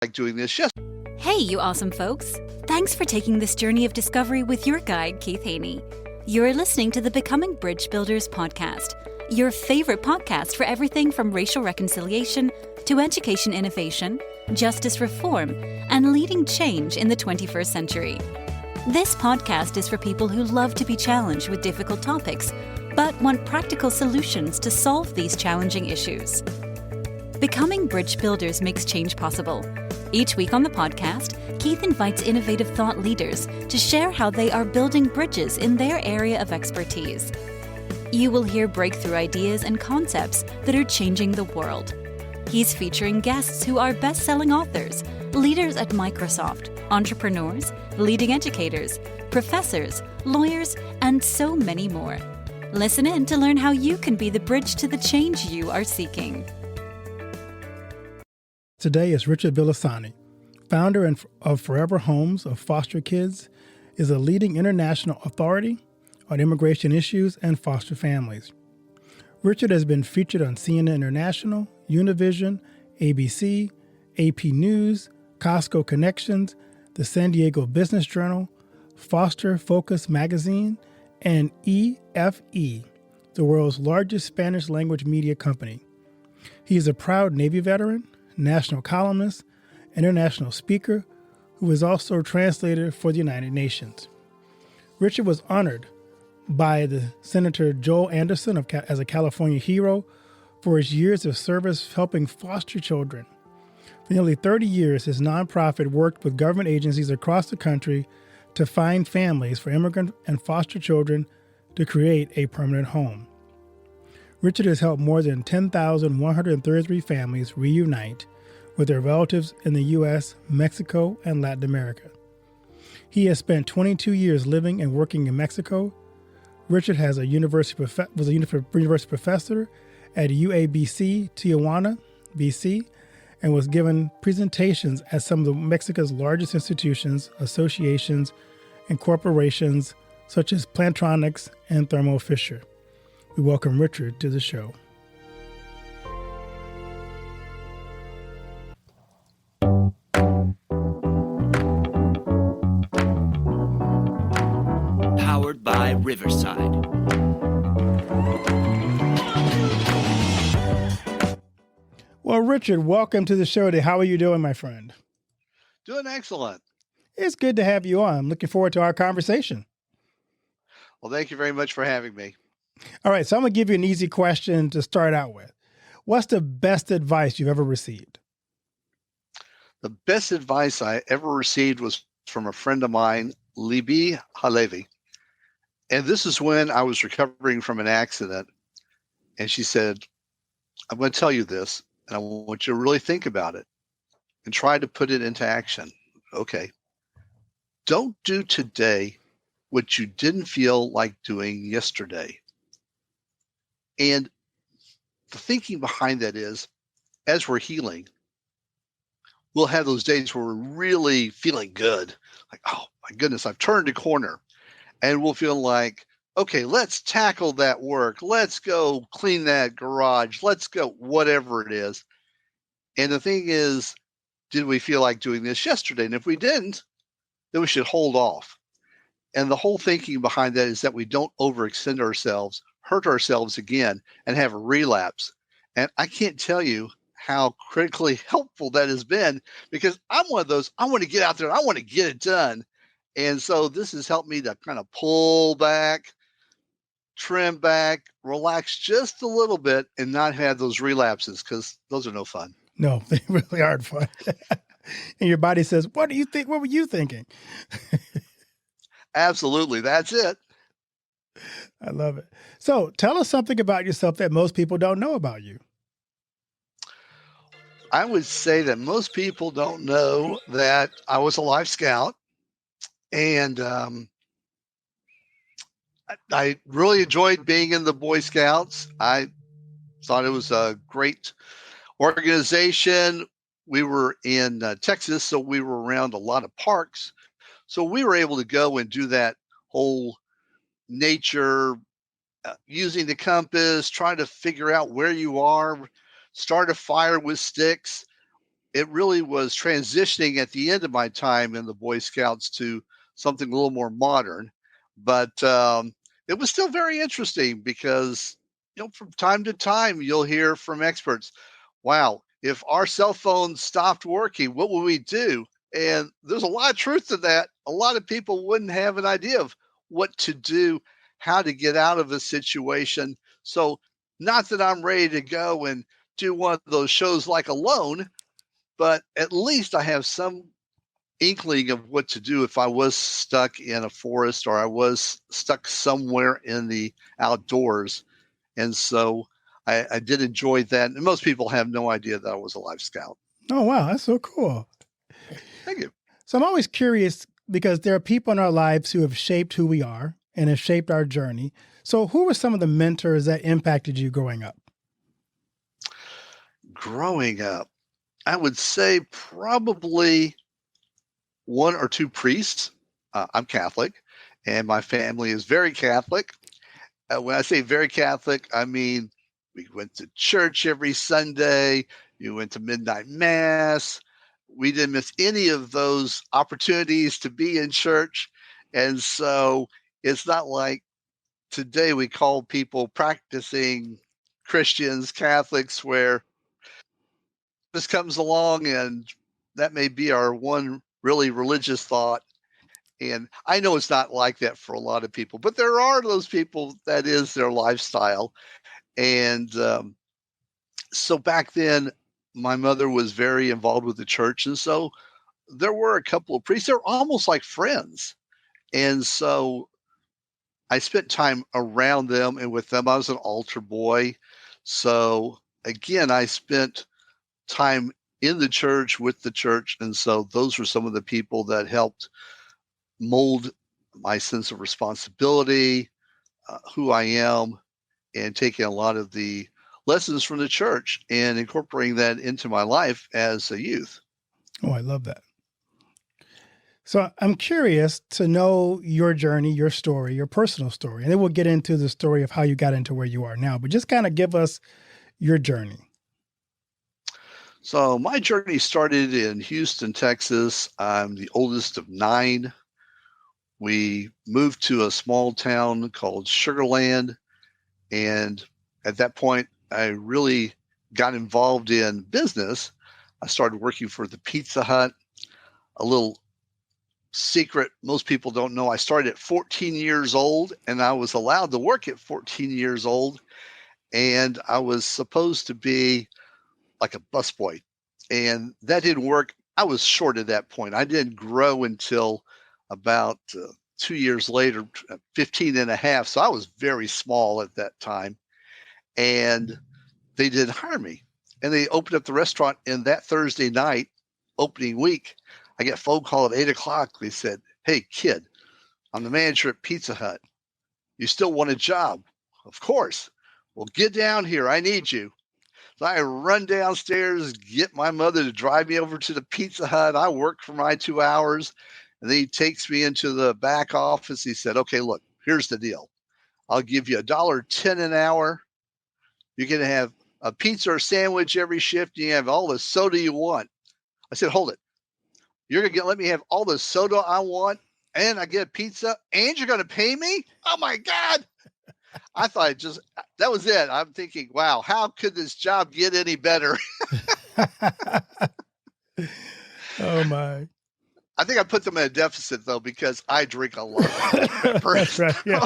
like doing this. Yes. Hey, you awesome folks. Thanks for taking this journey of discovery with your guide, Keith Haney. You're listening to the Becoming Bridge Builders podcast, your favorite podcast for everything from racial reconciliation to education innovation, justice reform, and leading change in the 21st century. This podcast is for people who love to be challenged with difficult topics, but want practical solutions to solve these challenging issues. Becoming Bridge Builders makes change possible. Each week on the podcast, Keith invites innovative thought leaders to share how they are building bridges in their area of expertise. You will hear breakthrough ideas and concepts that are changing the world. He's featuring guests who are best-selling authors, leaders at Microsoft, entrepreneurs, leading educators, professors, lawyers, and so many more. Listen in to learn how you can be the bridge to the change you are seeking. Today is Richard Villasana, founder of Forever Homes of Foster Kids, is a leading international authority on immigration issues and foster families. Richard has been featured on CNN International, Univision, ABC, AP News, Costco Connections, the San Diego Business Journal, Foster Focus Magazine, and EFE, the world's largest Spanish language media company. He is a proud Navy veteran, national columnist, international speaker, who is also translator for the United Nations. Richard was honored by the Senator Joel Anderson as a California hero for his years of service helping foster children. For nearly 30 years, his nonprofit worked with government agencies across the country to find families for immigrant and foster children to create a permanent home. Richard has helped more than 10,133 families reunite with their relatives in the U.S., Mexico, and Latin America. He has spent 22 years living and working in Mexico. Richard was a university professor at UABC, Tijuana, BC, and was given presentations at some of Mexico's largest institutions, associations, and corporations such as Plantronics and Thermo Fisher. We welcome Richard to the show. Powered by Riverside. Well, Richard, welcome to the show today. How are you doing, my friend? Doing excellent. It's good to have you on. I'm looking forward to our conversation. Well, thank you very much for having me. All right, so I'm going to give you an easy question to start out with. What's the best advice you've ever received? The best advice I ever received was from a friend of mine, Libby Halevi. And this is when I was recovering from an accident. And she said, I'm going to tell you this, and I want you to really think about it and try to put it into action. Okay. Don't do today what you didn't feel like doing yesterday. And the thinking behind that is, as we're healing, we'll have those days where we're really feeling good. Like, oh my goodness, I've turned a corner. And we'll feel like, okay, let's tackle that work. Let's go clean that garage. Let's go whatever it is. And the thing is, did we feel like doing this yesterday? And if we didn't, then we should hold off. And the whole thinking behind that is that we don't overextend ourselves, hurt ourselves again, and have a relapse. And I can't tell you how critically helpful that has been, because I'm one of those, I want to get out there and I want to get it done. And so this has helped me to kind of pull back, trim back, relax just a little bit, and not have those relapses, because those are no fun. No, they really aren't fun. And your body says, what do you think? What were you thinking? Absolutely. That's it. I love it. So tell us something about yourself that most people don't know about you. I would say that most people don't know that I was a Life Scout, and I really enjoyed being in the Boy Scouts. I thought it was a great organization. We were in Texas, so we were around a lot of parks. So we were able to go and do that whole nature, using the compass, trying to figure out where you are, start a fire with sticks. it really was transitioning at the end of my time in the Boy Scouts to something a little more modern. But it was still very interesting because, from time to time, you'll hear from experts, wow, if our cell phones stopped working, what would we do? And there's a lot of truth to that. A lot of people wouldn't have an idea of what to do, how to get out of a situation. So, not that I'm ready to go and do one of those shows like Alone, but at least I have some inkling of what to do if I was stuck in a forest or I was stuck somewhere in the outdoors. And so I did enjoy that. And most people have no idea that I was a Life Scout. Oh, wow. That's so cool. Thank you. So I'm always curious because there are people in our lives who have shaped who we are and have shaped our journey. So who were some of the mentors that impacted you growing up? Growing up, I would say probably one or two priests. I'm Catholic, and my family is very Catholic. When I say very Catholic, I mean we went to church every Sunday. You went to midnight mass. We didn't miss any of those opportunities to be in church. And so it's not like today we call people practicing Christians, Catholics, where this comes along and that may be our one really religious thought. And I know it's not like that for a lot of people, but there are those people that is their lifestyle. And so back then, my mother was very involved with the church. And so there were a couple of priests. They're almost like friends. And so I spent time around them and with them. I was an altar boy. So again, I spent time in the church with the church. And so those were some of the people that helped mold my sense of responsibility, who I am, and taking a lot of the lessons from the church and incorporating that into my life as a youth. Oh, I love that. So I'm curious to know your journey, your story, your personal story, and then we'll get into the story of how you got into where you are now, but just kind of give us your journey. So my journey started in Houston, Texas. I'm the oldest of 9. We moved to a small town called Sugar Land. And at that point, I really got involved in business. I started working for the Pizza Hut. A little secret most people don't know, I started at 14 years old, and I was allowed to work at 14 years old. And I was supposed to be like a busboy. And that didn't work. I was short at that point. I didn't grow until about 2 years later, 15 and a half. So I was very small at that time. And they didn't hire me. And they opened up the restaurant. And that Thursday night, opening week, I get a phone call at 8 o'clock. They said, "Hey, kid, I'm the manager at Pizza Hut. You still want a job?" "Of course." "Well, get down here. I need you." So I run downstairs, get my mother to drive me over to the Pizza Hut. I work for my 2 hours. And then he takes me into the back office. He said, "Okay, look, here's the deal. I'll give you $1.10 an hour. You're going to have a pizza or sandwich every shift. And you have all the soda you want." I said, "Hold it. You're going to let me have all the soda I want, and I get a pizza, and you're going to pay me? Oh, my God." I thought that was it. I'm thinking, wow, how could this job get any better? Oh, my. I think I put them in a deficit, though, because I drink a lot of pepper. That's right. Yeah.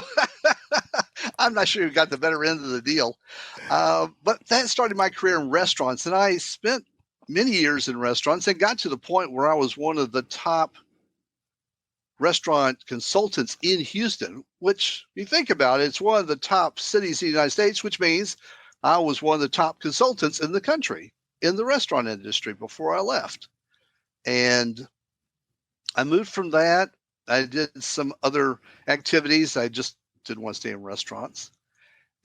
I'm not sure who got the better end of the deal. But that started my career in restaurants, and I spent many years in restaurants and got to the point where I was one of the top restaurant consultants in Houston, which you think about it, it's one of the top cities in the United States, which means I was one of the top consultants in the country in the restaurant industry before I left. And I moved from that. I did some other activities. I just didn't want to stay in restaurants.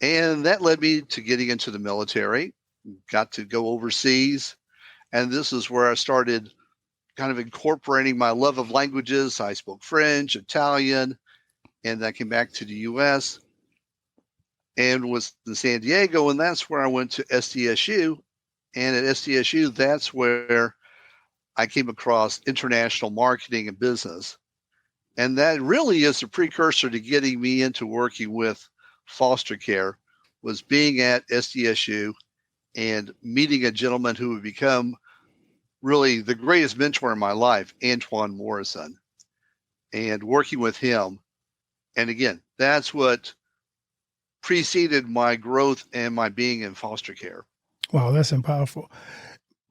And that led me to getting into the military, got to go overseas. And this is where I started kind of incorporating my love of languages. I spoke French, Italian, and I came back to the U.S. and was in San Diego. And that's where I went to SDSU. And at SDSU, that's where I came across international marketing and business. And that really is the precursor to getting me into working with foster care, was being at SDSU and meeting a gentleman who would become really the greatest mentor in my life, Antoine Morrison, and working with him. And again, that's what preceded my growth and my being in foster care. Wow, that's powerful.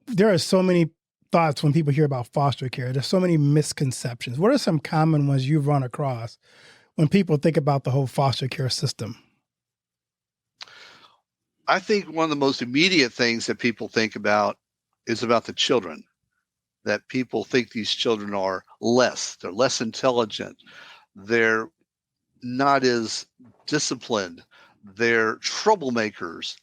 There are so many thoughts when people hear about foster care. There's so many misconceptions. What are some common ones you've run across when people think about the whole foster care system? I think one of the most immediate things that people think about is about the children, that people think these children are they're less intelligent, they're not as disciplined, they're troublemakers,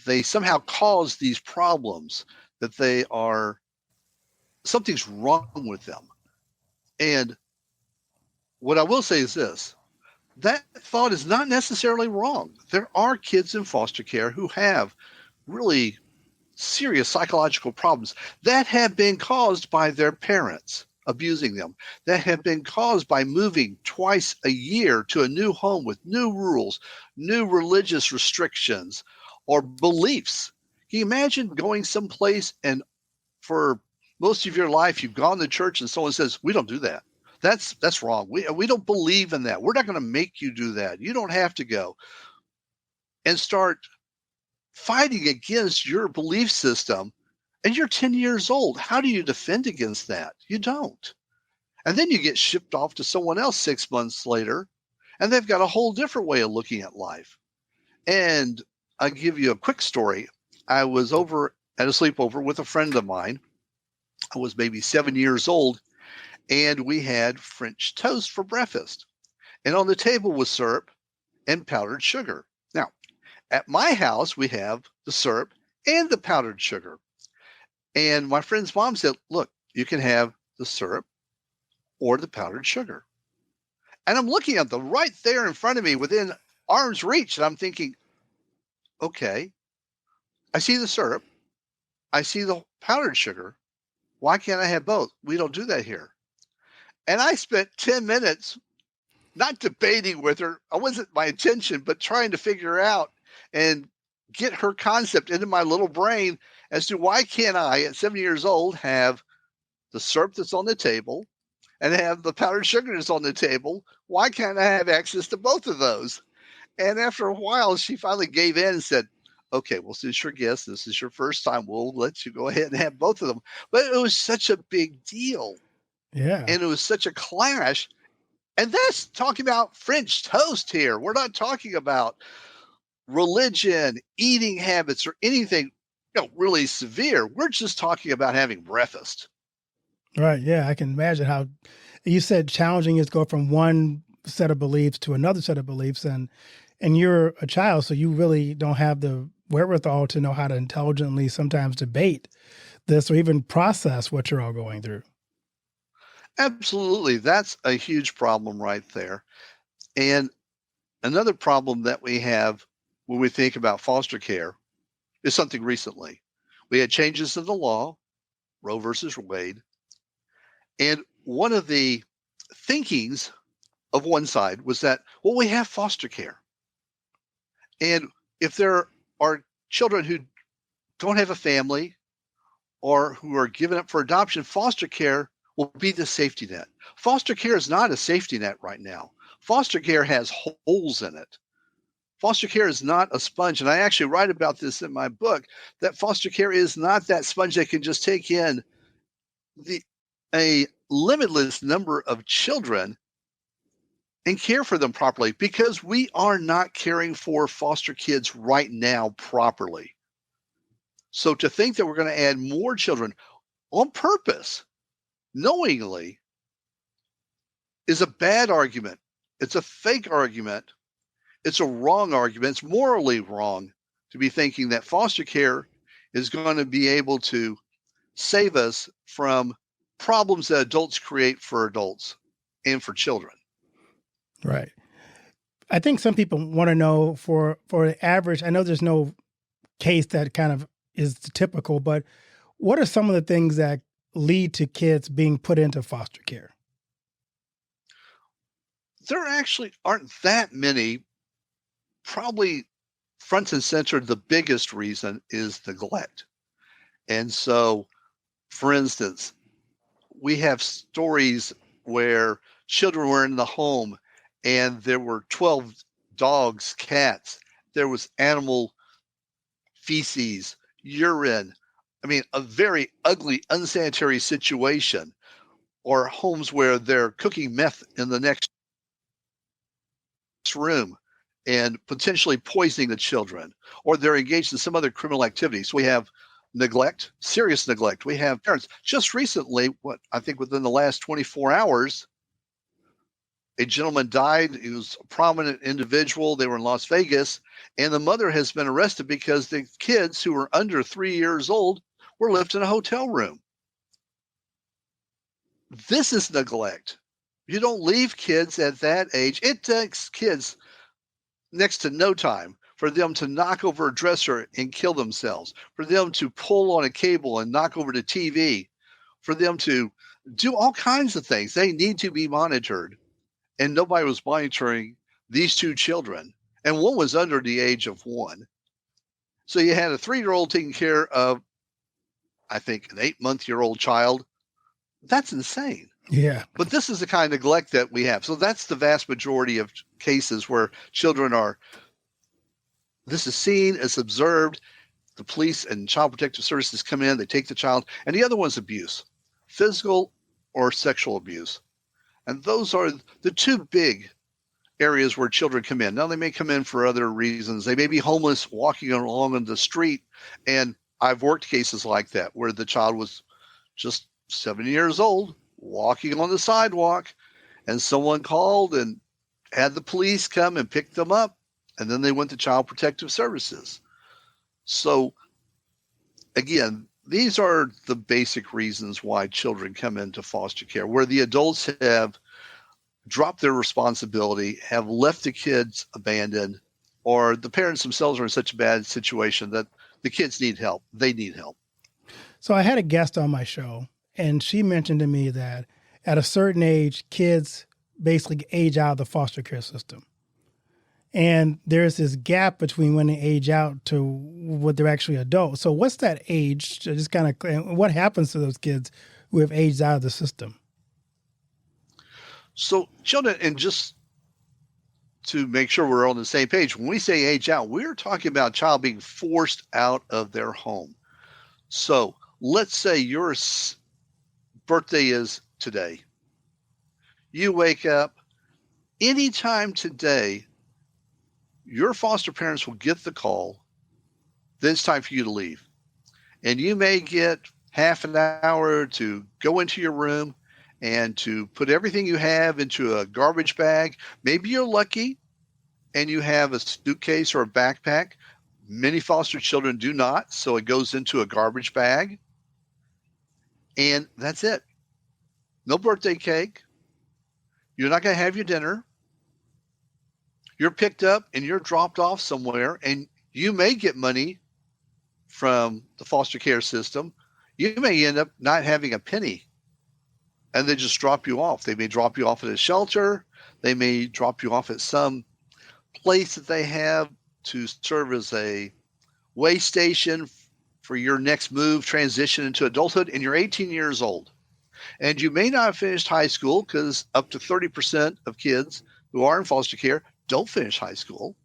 they somehow cause these problems, that something's wrong with them. And what I will say is this: that thought is not necessarily wrong. There are kids in foster care who have really serious psychological problems that have been caused by their parents abusing them, that have been caused by moving twice a year to a new home with new rules, new religious restrictions, or beliefs. Can you imagine going someplace and for most of your life you've gone to church and someone says, "We don't do that. That's wrong. We don't believe in that. We're not going to make you do that. You don't have to go," and start fighting against your belief system, and you're 10 years old. How do you defend against that? You don't. And then you get shipped off to someone else 6 months later, and they've got a whole different way of looking at life. And I'll give you a quick story. I was over at a sleepover with a friend of mine. I was maybe 7 years old, and we had French toast for breakfast. And on the table was syrup and powdered sugar. Now, at my house, we have the syrup and the powdered sugar. And my friend's mom said, "Look, you can have the syrup or the powdered sugar." And I'm looking at them right there in front of me within arm's reach. And I'm thinking, okay, I see the syrup. I see the powdered sugar. Why can't I have both? We don't do that here. And I spent 10 minutes not debating with her. I wasn't my intention, but trying to figure out and get her concept into my little brain as to why can't I, at 7 years old, have the syrup that's on the table and have the powdered sugar that's on the table? Why can't I have access to both of those? And after a while, she finally gave in and said, "Okay, well, since you're a guest, this is your first time, we'll let you go ahead and have both of them." But it was such a big deal. Yeah. And it was such a clash. And that's talking about French toast here. We're not talking about religion, eating habits, or anything really severe. We're just talking about having breakfast. Right. Yeah. I can imagine how you said challenging is go from one set of beliefs to another set of beliefs. And you're a child, so you really don't have the wherewithal to know how to intelligently sometimes debate this or even process what you're all going through. Absolutely. That's a huge problem right there. And another problem that we have when we think about foster care is something recently. We had changes in the law, Roe versus Wade. And one of the thinkings of one side was that, well, we have foster care. And if there are children who don't have a family or who are given up for adoption, foster care will be the safety net. Foster care is not a safety net right now. Foster care has holes in it. Foster care is not a sponge. And I actually write about this in my book, that foster care is not that sponge that can just take in a limitless number of children and care for them properly, because we are not caring for foster kids right now properly. So to think that we're going to add more children on purpose, knowingly, is a bad argument. It's a fake argument. It's a wrong argument. It's morally wrong to be thinking that foster care is going to be able to save us from problems that adults create for adults and for children. Right. I think some people want to know for the average, I know there's no case that kind of is typical, but what are some of the things that lead to kids being put into foster care? There actually aren't that many. Probably front and center, the biggest reason is neglect. And so, for instance, we have stories where children were in the home and there were 12 dogs, cats, there was animal feces, urine. I mean, a very ugly, unsanitary situation, or homes where they're cooking meth in the next room and potentially poisoning the children, or they're engaged in some other criminal activity. So we have neglect, serious neglect. We have parents. Just recently, I think within the last 24 hours, a gentleman died. He was a prominent individual. They were in Las Vegas, and the mother has been arrested because the kids who were under 3 years old were left in a hotel room. This is neglect. You don't leave kids at that age. It takes kids next to no time for them to knock over a dresser and kill themselves, for them to pull on a cable and knock over the TV, for them to do all kinds of things. They need to be monitored. And nobody was monitoring these two children. And one was under the age of 1. So you had a 3-year-old taking care of, I think, an 8-month-old child. That's insane. Yeah. But this is the kind of neglect that we have. So that's the vast majority of cases where children are, this is seen, it's observed. The police and child protective services come in, they take the child. And the other one's abuse, physical or sexual abuse. And those are the two big areas where children come in. Now, they may come in for other reasons. They may be homeless, walking along on the street. And I've worked cases like that where the child was just 7 years old, walking on the sidewalk, and someone called and had the police come and pick them up. And then they went to Child Protective Services. So, again, these are the basic reasons why children come into foster care, where the adults have dropped their responsibility, have left the kids abandoned, or the parents themselves are in such a bad situation that the kids need help. They need help. So I had a guest on my show, and she mentioned to me that at a certain age, kids basically age out of the foster care system. And there's this gap between when they age out to what they're actually adults. So what's that age? Just kind of, what happens to those kids who have aged out of the system? So children, and just to make sure we're on the same page, when we say age out, we're talking about a child being forced out of their home. So let's say your birthday is today. You wake up anytime today, your foster parents will get the call, then it's time for you to leave. And you may get half an hour to go into your room and to put everything you have into a garbage bag. Maybe you're lucky and you have a suitcase or a backpack. Many foster children do not, so it goes into a garbage bag. And that's it. No birthday cake. You're not going to have your dinner. You're picked up and you're dropped off somewhere, and you may get money from the foster care system. You may end up not having a penny, and they just drop you off. They may drop you off at a shelter. They may drop you off at some place that they have to serve as a way station for your next move, transition into adulthood, and you're 18 years old. And you may not have finished high school, because up to 30% of kids who are in foster care don't finish high school.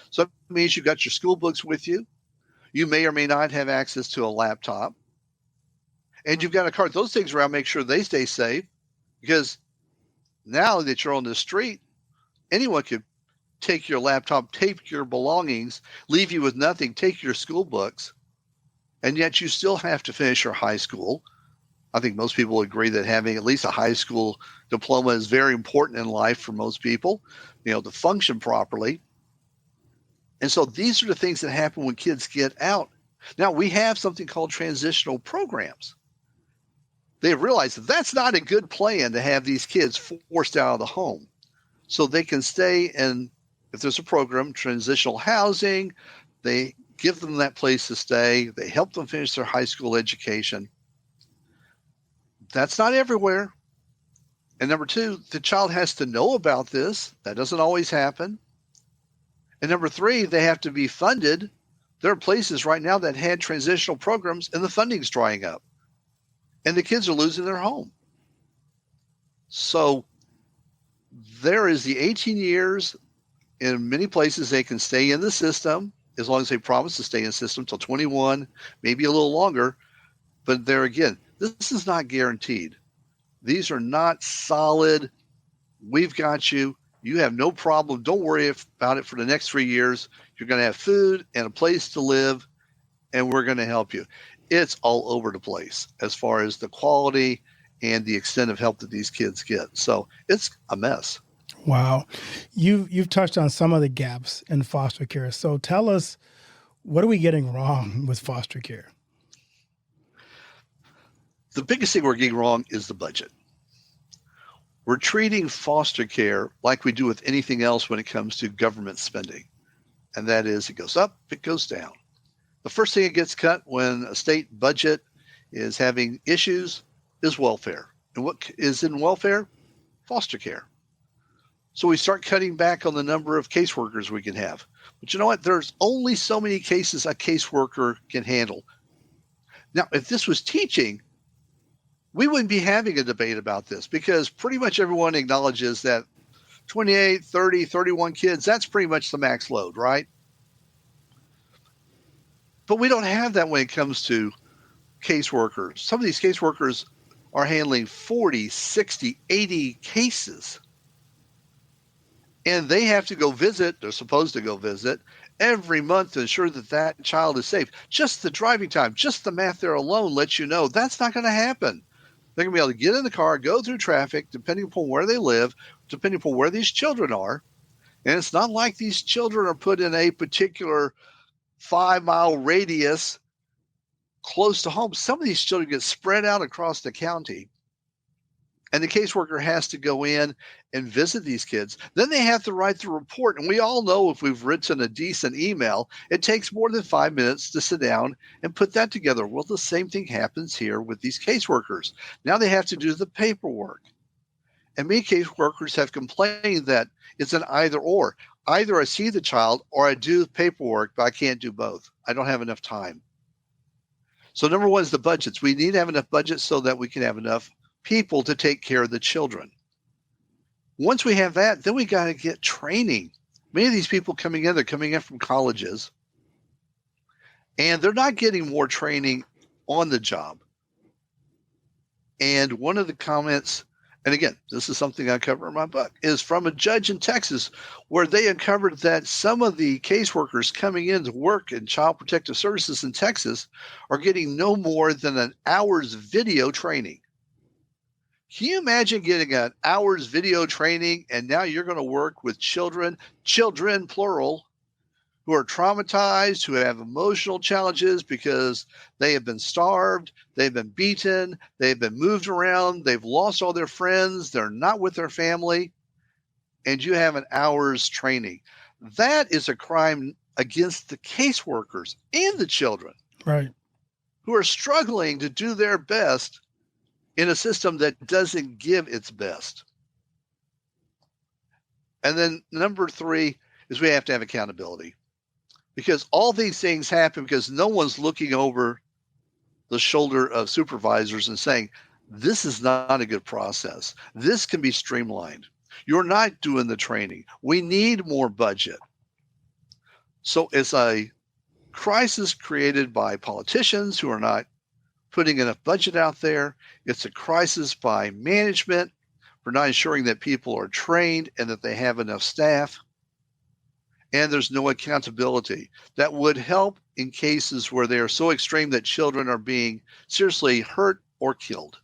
So it means you've got your school books with you. You may or may not have access to a laptop. And you've got to cart those things around, make sure they stay safe. Because now that you're on the street, anyone could take your laptop, take your belongings, leave you with nothing, take your school books. And yet you still have to finish your high school. I think most people agree that having at least a high school diploma is very important in life for most people, to function properly. And so these are the things that happen when kids get out. Now, we have something called transitional programs. They realize that that's not a good plan to have these kids forced out of the home. So they can stay in, if there's a program, transitional housing, they give them that place to stay. They help them finish their high school education. that's not everywhere. And number two, the child has to know about this. That doesn't always happen. And number three, they have to be funded. There are places right now that had transitional programs and the funding's drying up. And the kids are losing their home. So there is the 18 years. In many places, they can stay in the system as long as they promise to stay in the system till 21, maybe a little longer. But there again, this is not guaranteed. These are not solid. We've got you. You have no problem. Don't worry about it for the next 3 years. You're going to have food and a place to live, and we're going to help you. It's all over the place as far as the quality and the extent of help that these kids get. So it's a mess. Wow. You've touched on some of the gaps in foster care. So tell us, what are we getting wrong with foster care? The biggest thing we're getting wrong is the budget. We're treating foster care like we do with anything else when it comes to government spending. And that is, it goes up, it goes down. The first thing that gets cut when a state budget is having issues is welfare. And what is in welfare? Foster care. So we start cutting back on the number of caseworkers we can have. But you know what? There's only so many cases a caseworker can handle. Now, if this was teaching, we wouldn't be having a debate about this because pretty much everyone acknowledges that 28, 30, 31 kids, that's pretty much the max load, right? But we don't have that when it comes to caseworkers. Some of these caseworkers are handling 40, 60, 80 cases. And they have to go visit, they're supposed to go visit, every month to ensure that that child is safe. Just the driving time, just the math there alone lets you know that's not going to happen. They're going to be able to get in the car, go through traffic, depending upon where they live, depending upon where these children are. And it's not like these children are put in a particular 5-mile radius close to home. Some of these children get spread out across the county. And the caseworker has to go in and visit these kids. Then they have to write the report. And we all know if we've written a decent email, it takes more than 5 minutes to sit down and put that together. Well, the same thing happens here with these caseworkers. Now they have to do the paperwork. And many caseworkers have complained that it's an either or. Either I see the child or I do the paperwork, but I can't do both. I don't have enough time. So number one is the budgets. We need to have enough budgets so that we can have enough people to take care of the children. Once we have that, then we got to get training. Many of these people coming in, they're coming in from colleges, and they're not getting more training on the job. And one of the comments, and again, this is something I cover in my book, is from a judge in Texas where they uncovered that some of the caseworkers coming in to work in Child Protective Services in Texas are getting no more than an hour's video training. Can you imagine getting an hour's video training and now you're going to work with children plural, who are traumatized, who have emotional challenges because they have been starved, they've been beaten, they've been moved around, they've lost all their friends, they're not with their family, and you have an hour's training. That is a crime against the caseworkers and the children, right, who are struggling to do their best in a system that doesn't give its best. And then number three is we have to have accountability, because all these things happen because no one's looking over the shoulder of supervisors and saying, this is not a good process. This can be streamlined. You're not doing the training. We need more budget. So it's a crisis created by politicians who are not putting enough budget out there. It's a crisis by management for not ensuring that people are trained and that they have enough staff. And there's no accountability that would help in cases where they are so extreme that children are being seriously hurt or killed.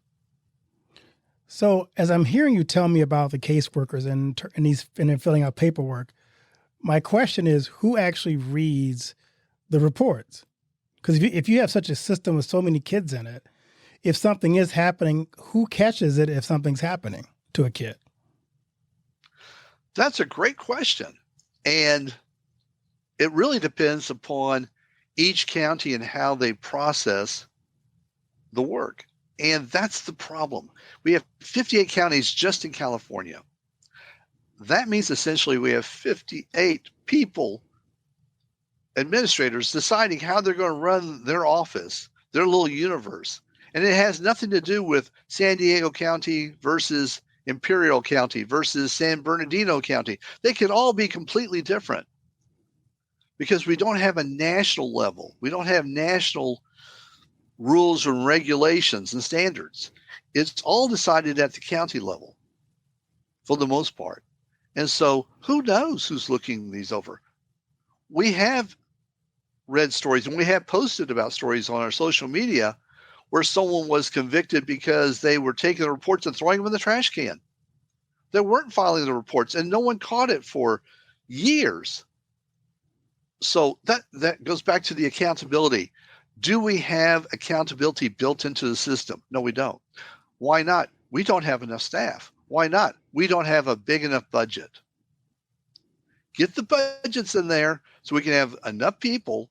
So as I'm hearing you tell me about the caseworkers and they're filling out paperwork, my question is, who actually reads the reports? Because if you have such a system with so many kids in it, if something is happening, who catches it if something's happening to a kid? That's a great question. And it really depends upon each county and how they process the work. And that's the problem. We have 58 counties just in California. That means essentially we have 58 people, administrators, deciding how they're going to run their office, their little universe. And it has nothing to do with San Diego County versus Imperial County versus San Bernardino County. They could all be completely different because we don't have a national level. We don't have national rules and regulations and standards. It's all decided at the county level for the most part. And so who knows who's looking these over? We have read stories and we have posted about stories on our social media where someone was convicted because they were taking the reports and throwing them in the trash can. They weren't filing the reports and no one caught it for years. So that goes back to the accountability. Do we have accountability built into the system? No, we don't. Why not? We don't have enough staff. Why not? We don't have a big enough budget. Get the budgets in there so we can have enough people.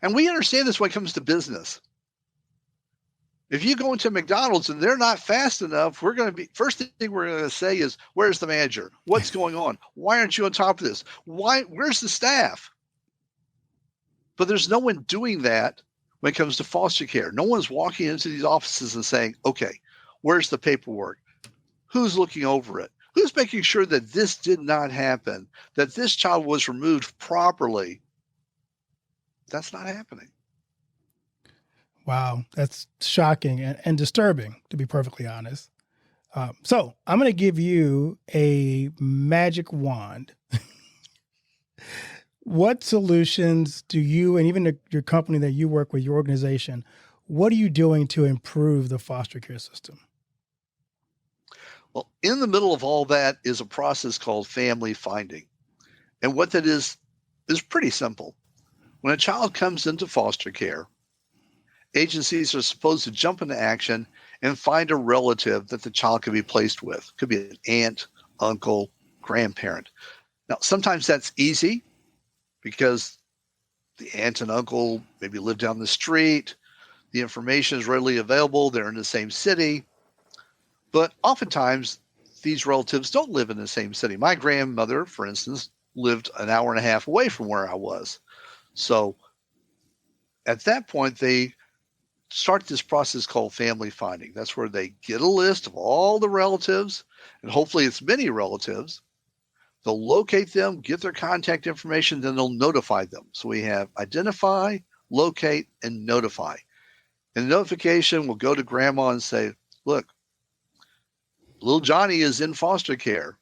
And we understand this when it comes to business. If you go into McDonald's and they're not fast enough, first thing we're going to say is, where's the manager? What's going on? Why aren't you on top of this? Where's the staff? But there's no one doing that when it comes to foster care. No one's walking into these offices and saying, okay, where's the paperwork? Who's looking over it? Who's making sure that this did not happen, that this child was removed properly? That's not happening. Wow, that's shocking and disturbing, to be perfectly honest. So I'm going to give you a magic wand. What solutions do you, and even your company that you work with, your organization, what are you doing to improve the foster care system? Well, in the middle of all that is a process called family finding. And what that is pretty simple. When a child comes into foster care, agencies are supposed to jump into action and find a relative that the child can be placed with. Could be an aunt, uncle, grandparent. Now, sometimes that's easy because the aunt and uncle maybe live down the street. The information is readily available. They're in the same city. But oftentimes, these relatives don't live in the same city. My grandmother, for instance, lived an hour and a half away from where I was. So at that point, they start this process called family finding. That's where they get a list of all the relatives, and hopefully it's many relatives. They'll locate them, get their contact information, then they'll notify them. So we have identify, locate, and notify. And the notification will go to grandma and say, look, little Johnny is in foster care.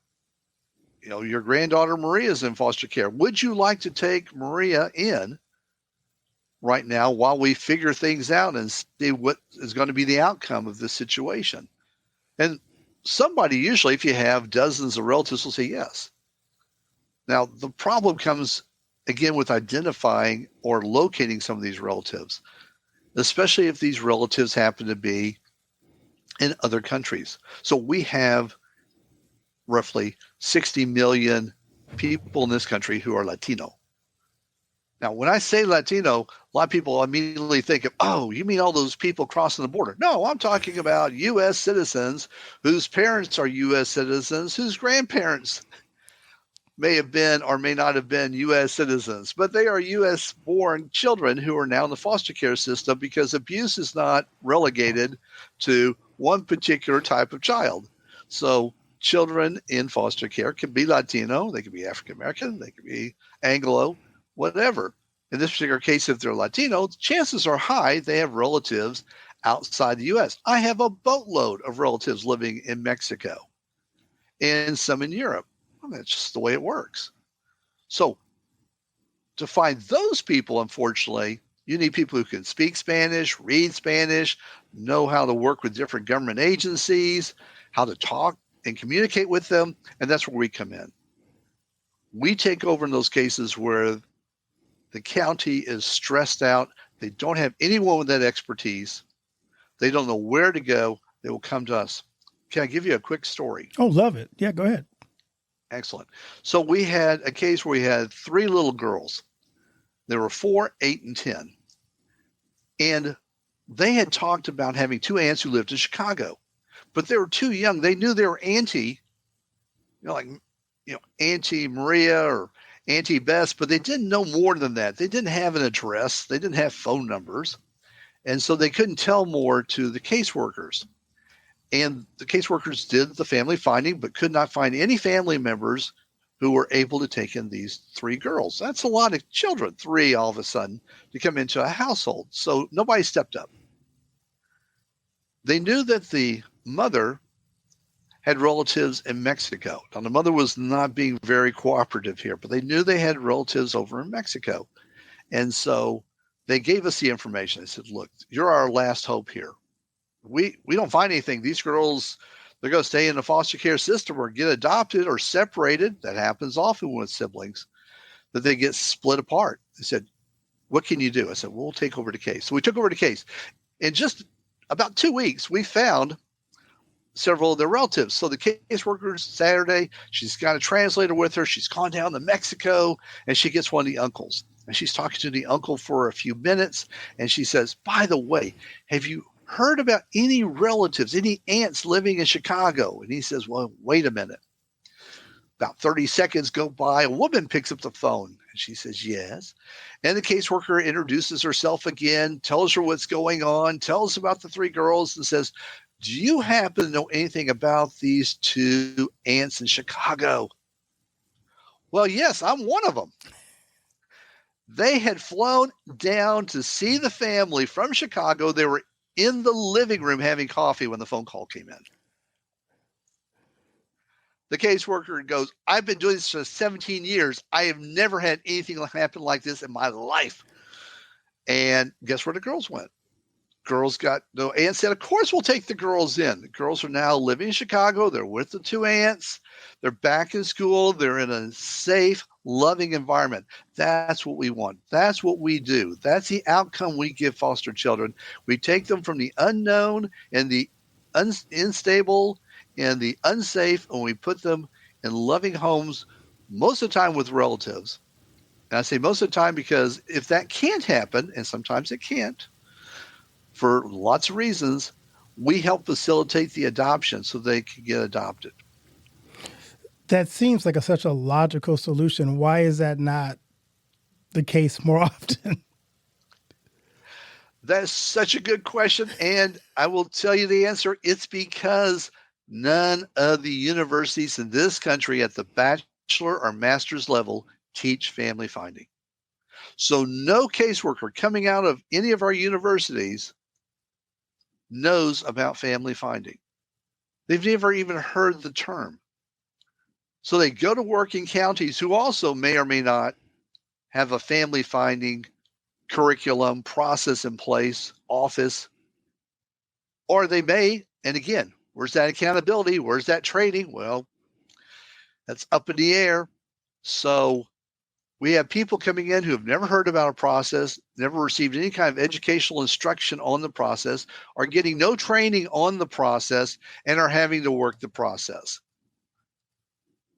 You know, your granddaughter Maria is in foster care. Would you like to take Maria in right now while we figure things out and see what is going to be the outcome of this situation? And somebody, usually if you have dozens of relatives, will say yes. Now, the problem comes, again, with identifying or locating some of these relatives, especially if these relatives happen to be in other countries. So we have roughly 60 million people in this country who are Latino. Now, when I say Latino, a lot of people immediately think of, oh, you mean all those people crossing the border? No, I'm talking about U.S. citizens whose parents are U.S. citizens, whose grandparents may have been or may not have been U.S. citizens, but they are U.S.-born children who are now in the foster care system because abuse is not relegated to one particular type of child. So children in foster care can be Latino, they can be African-American, they can be Anglo, whatever. In this particular case, if they're Latino, chances are high they have relatives outside the U.S. I have a boatload of relatives living in Mexico and some in Europe. Well, that's just the way it works. So to find those people, unfortunately, you need people who can speak Spanish, read Spanish, know how to work with different government agencies, how to talk and communicate with them, and that's where we come in. We take over in those cases where the county is stressed out. They don't have anyone with that expertise. They don't know where to go. They will come to us. Can I give you a quick story? Oh, love it. Yeah, go ahead. Excellent. So we had a case where we had 3 little girls. There were 4, 8, and 10. And They had talked about having two aunts who lived in Chicago, but they were too young. They knew they were Auntie, like, Auntie Maria or Auntie Bess, but they didn't know more than that. They didn't have an address. They didn't have phone numbers. And so they couldn't tell more to the caseworkers. And the caseworkers did the family finding, but could not find any family members who were able to take in these three girls. That's a lot of children, three all of a sudden, to come into a household. So nobody stepped up. They knew that the mother had relatives in Mexico. Now, the mother was not being very cooperative here, but they knew they had relatives over in Mexico. And so they gave us the information. They said, look, you're our last hope here. We don't find anything. These girls, they're going to stay in the foster care system or get adopted or separated. That happens often with siblings, that they get split apart. They said, what can you do? I said, we'll take over the case. So we took over the case. In just about 2 weeks, we found several of their relatives. So the caseworker Saturday, she's got a translator with her. She's gone down to Mexico and she gets one of the uncles. And she's talking to the uncle for a few minutes. And she says, by the way, have you heard about any relatives, any aunts living in Chicago? And he says, well, wait a minute. About 30 seconds go by. A woman picks up the phone and she says, yes. And the caseworker introduces herself again, tells her what's going on, tells about the three girls and says, do you happen to know anything about these two aunts in Chicago? Well, yes, I'm one of them. They had flown down to see the family from Chicago. They were in the living room having coffee when the phone call came in. The caseworker goes, I've been doing this for 17 years. I have never had anything happen like this in my life. And guess where the girls went? Girls got no aunt said, of course we'll take the girls in. The girls are now living in Chicago. They're with the two aunts. They're back in school. They're in a safe, loving environment. That's what we want. That's what we do. That's the outcome we give foster children. We take them from the unknown and the unstable and the unsafe, and we put them in loving homes, most of the time with relatives. And I say most of the time because if that can't happen, and sometimes it can't, for lots of reasons, we help facilitate the adoption so they can get adopted. That seems like such a logical solution. Why is that not the case more often? That's such a good question. And I will tell you the answer. It's because none of the universities in this country at the bachelor or master's level teach family finding. So no caseworker coming out of any of our universities knows about family finding. They've never even heard the term. So they go to work in counties who also may or may not have a family finding curriculum, process in place, office, or they may, and again, where's that accountability? Where's that training? Well, that's up in the air. So we have people coming in who have never heard about a process, never received any kind of educational instruction on the process, are getting no training on the process, and are having to work the process.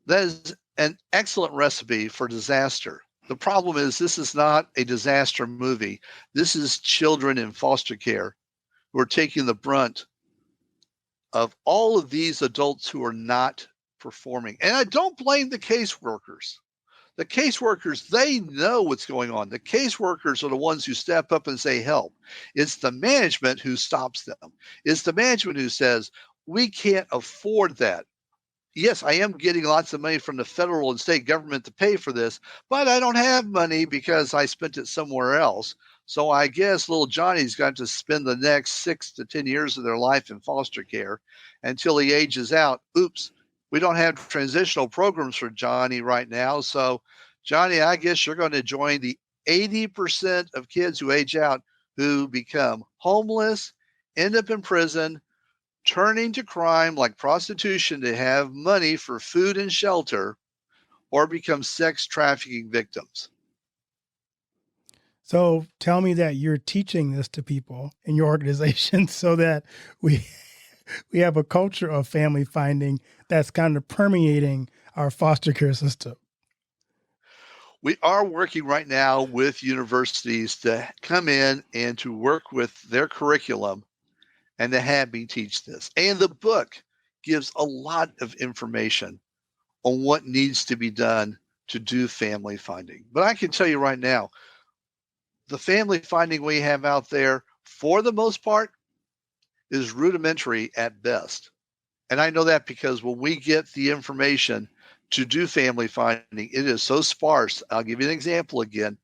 That is an excellent recipe for disaster. The problem is this is not a disaster movie. This is children in foster care who are taking the brunt of all of these adults who are not performing. And I don't blame the caseworkers. The caseworkers, they know what's going on. The caseworkers are the ones who step up and say, help. It's the management who stops them. It's the management who says, we can't afford that. Yes, I am getting lots of money from the federal and state government to pay for this, but I don't have money because I spent it somewhere else. So I guess little Johnny's got to spend the next 6 to 10 years of their life in foster care until he ages out. Oops. We don't have transitional programs for Johnny right now. So, Johnny, I guess you're going to join the 80% of kids who age out who become homeless, end up in prison, turning to crime like prostitution to have money for food and shelter, or become sex trafficking victims. So tell me that you're teaching this to people in your organization so that we have a culture of family finding that's kind of permeating our foster care system. We are working right now with universities to come in and to work with their curriculum and to have me teach this. And the book gives a lot of information on what needs to be done to do family finding. But I can tell you right now, the family finding we have out there, for the most part, is rudimentary at best. And I know that because when we get the information to do family finding, it is so sparse. I'll give you an example again.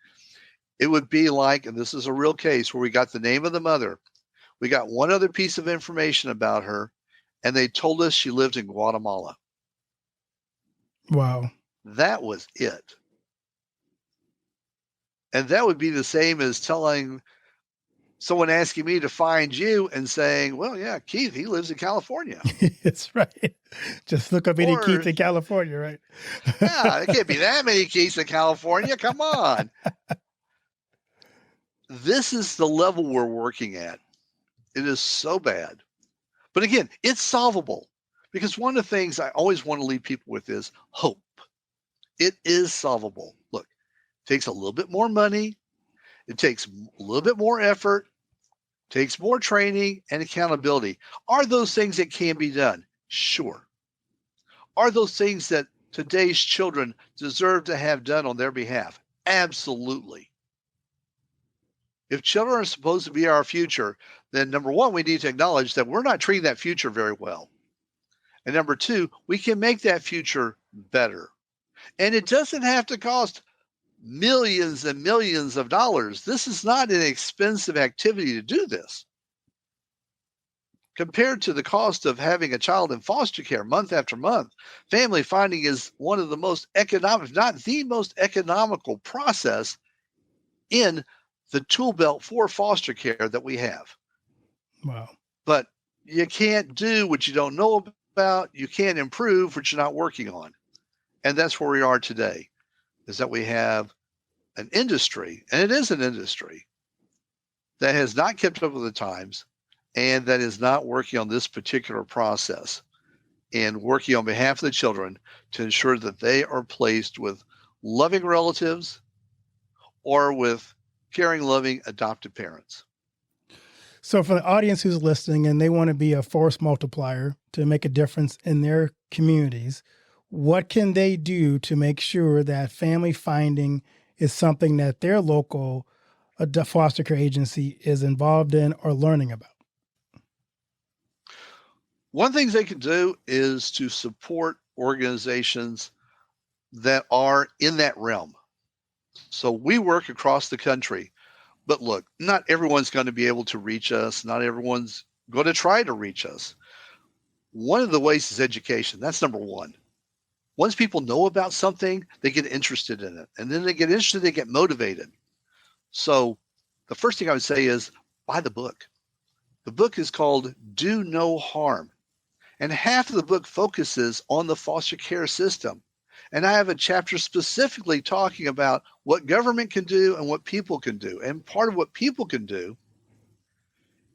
It would be like, and this is a real case where we got the name of the mother. We got one other piece of information about her, and they told us she lived in Guatemala. Wow. That was it. And that would be the same as telling someone asking me to find you and saying, well, yeah, Keith, he lives in California. That's right. Just look up any Or- Keith in California, right? Yeah, there can't be that many Keiths in California. Come on. This is the level we're working at. It is so bad. But again, it's solvable, because one of the things I always want to leave people with is hope. It is solvable. Look, it takes a little bit more money. It takes a little bit more effort, takes more training and accountability. Are those things that can be done? Sure. Are those things that today's children deserve to have done on their behalf? Absolutely. If children are supposed to be our future, then number one, we need to acknowledge that we're not treating that future very well. And number two, we can make that future better. And it doesn't have to cost millions and millions of dollars. This is not an expensive activity to do this. Compared to the cost of having a child in foster care month after month, family finding is one of the most economic, if not the most economical process in the tool belt for foster care that we have. Wow. But you can't do what you don't know about. You can't improve what you're not working on. And that's where we are today, is that we have an industry, and it is an industry, that has not kept up with the times and that is not working on this particular process and working on behalf of the children to ensure that they are placed with loving relatives or with caring, loving adoptive parents. So for the audience who's listening and they want to be a force multiplier to make a difference in their communities, what can they do to make sure that family finding is something that their local foster care agency is involved in or learning about? One of the things they can do is to support organizations that are in that realm. So we work across the country, but look, not everyone's going to be able to reach us. Not everyone's going to try to reach us. One of the ways is education. That's number one. Once people know about something, they get interested in it. And then they get interested, they get motivated. So the first thing I would say is buy the book. The book is called Do No Harm. And half of the book focuses on the foster care system. And I have a chapter specifically talking about what government can do and what people can do. And part of what people can do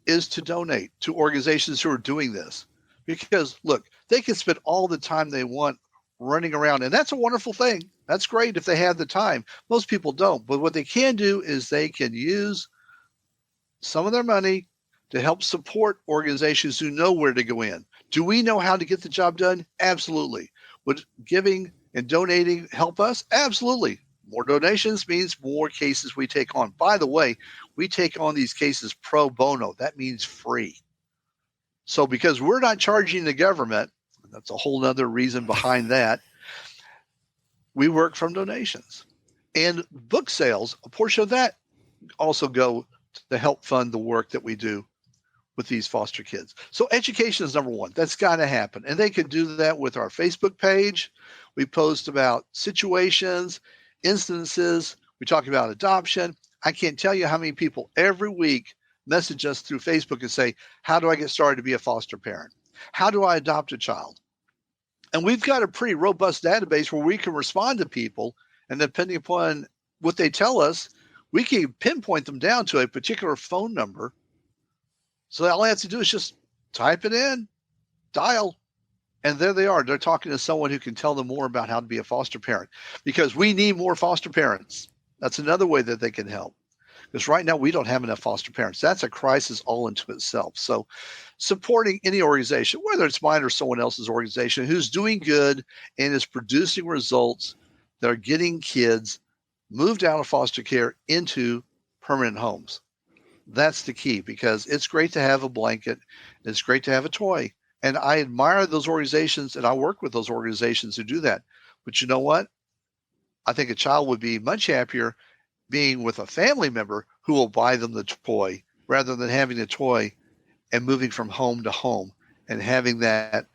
is to donate to organizations who are doing this. Because, look, they can spend all the time they want running around. And that's a wonderful thing. That's great if they have the time. Most people don't. But what they can do is they can use some of their money to help support organizations who know where to go in. Do we know how to get the job done? Absolutely. Would giving and donating help us? Absolutely. More donations means more cases we take on. By the way, we take on these cases pro bono. That means free. So because we're not charging the government, that's a whole other reason behind that, we work from donations. And book sales, a portion of that also go to help fund the work that we do with these foster kids. So education is number one. That's got to happen. And they can do that with our Facebook page. We post about situations, instances. We talk about adoption. I can't tell you how many people every week message us through Facebook and say, how do I get started to be a foster parent? How do I adopt a child? And we've got a pretty robust database where we can respond to people. And depending upon what they tell us, we can pinpoint them down to a particular phone number. So all I have to do is just type it in, dial, And there they are. They're talking to someone who can tell them more about how to be a foster parent, because we need more foster parents. That's another way that they can help. Because right now we don't have enough foster parents. That's a crisis all into itself. So supporting any organization, whether it's mine or someone else's organization, who's doing good and is producing results that are getting kids moved out of foster care into permanent homes. That's the key, because it's great to have a blanket. It's great to have a toy. And I admire those organizations, and I work with those organizations who do that. But you know what? I think a child would be much happier being with a family member who will buy them the toy, rather than having the toy and moving from home to home and having that,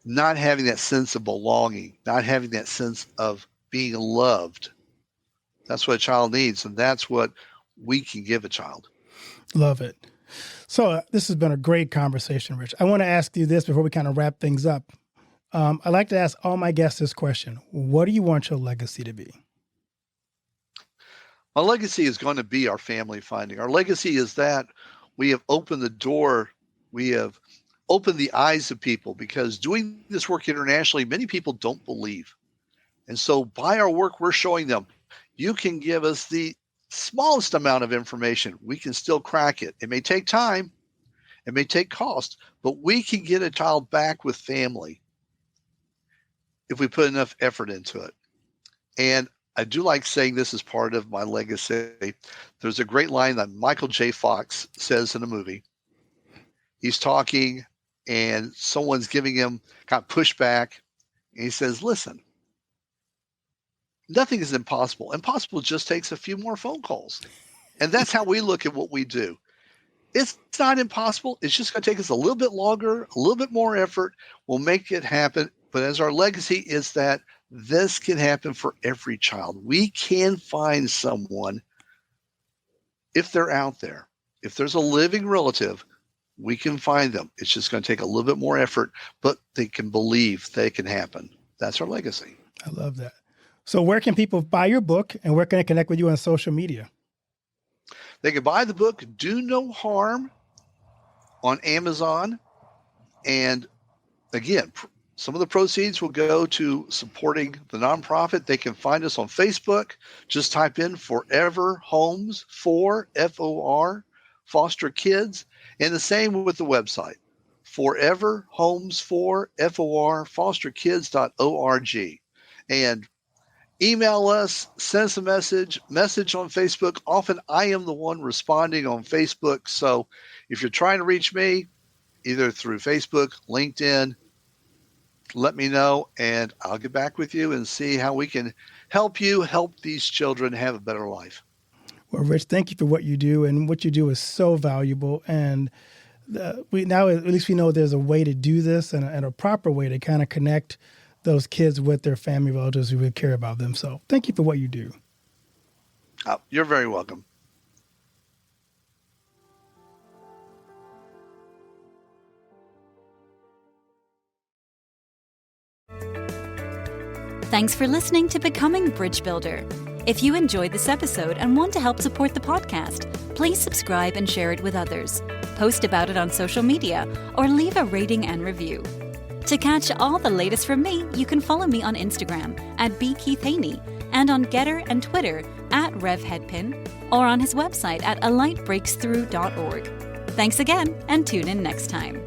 not having that sense of belonging, not having that sense of being loved. That's what a child needs, and that's what we can give a child. Love it. So this has been a great conversation, Rich. I want to ask you this before we kind of wrap things up. I like to ask all my guests this question. What do you want your legacy to be? My legacy is going to be our family finding. Our legacy is that we have opened the door. We have opened the eyes of people, because doing this work internationally, many people don't believe. And so by our work, we're showing them, you can give us the smallest amount of information. We can still crack it. It may take time. It may take cost, but we can get a child back with family if we put enough effort into it. And I do like saying this as part of my legacy. There's a great line that Michael J. Fox says in a movie. He's talking and someone's giving him kind of pushback. And he says, listen, nothing is impossible. Impossible just takes a few more phone calls. And that's how we look at what we do. It's not impossible. It's just going to take us a little bit longer, a little bit more effort. We'll make it happen. But as our legacy is that this can happen for every child. We can find someone, if they're out there. If there's a living relative, we can find them. It's just going to take a little bit more effort, but they can believe that it can happen. That's our legacy. I love that. So where can people buy your book, and where can they connect with you on social media? They can buy the book, Do No Harm, on Amazon. And again, some of the proceeds will go to supporting the nonprofit. They can find us on Facebook. Just type in Forever Homes for FOR, Foster Kids. And the same with the website, Forever Homes for FOR, fosterkids.org. And email us, send us a message on Facebook. Often I am the one responding on Facebook. So if you're trying to reach me, either through Facebook, LinkedIn, let me know, and I'll get back with you and see how we can help you help these children have a better life. Well, Rich, thank you for what you do. And what you do is so valuable. And we now, at least we know there's a way to do this, and a proper way to kind of connect those kids with their family relatives who would care about them. So thank you for what you do. Oh, you're very welcome. Thanks for listening to Becoming Bridge Builder. If you enjoyed this episode and want to help support the podcast, please subscribe and share it with others. Post about it on social media or leave a rating and review. To catch all the latest from me, you can follow me on Instagram at @BKeithHaney and on Getter and Twitter @RevHeadpin, or on his website at alightbreaksthrough.org. Thanks again, and tune in next time.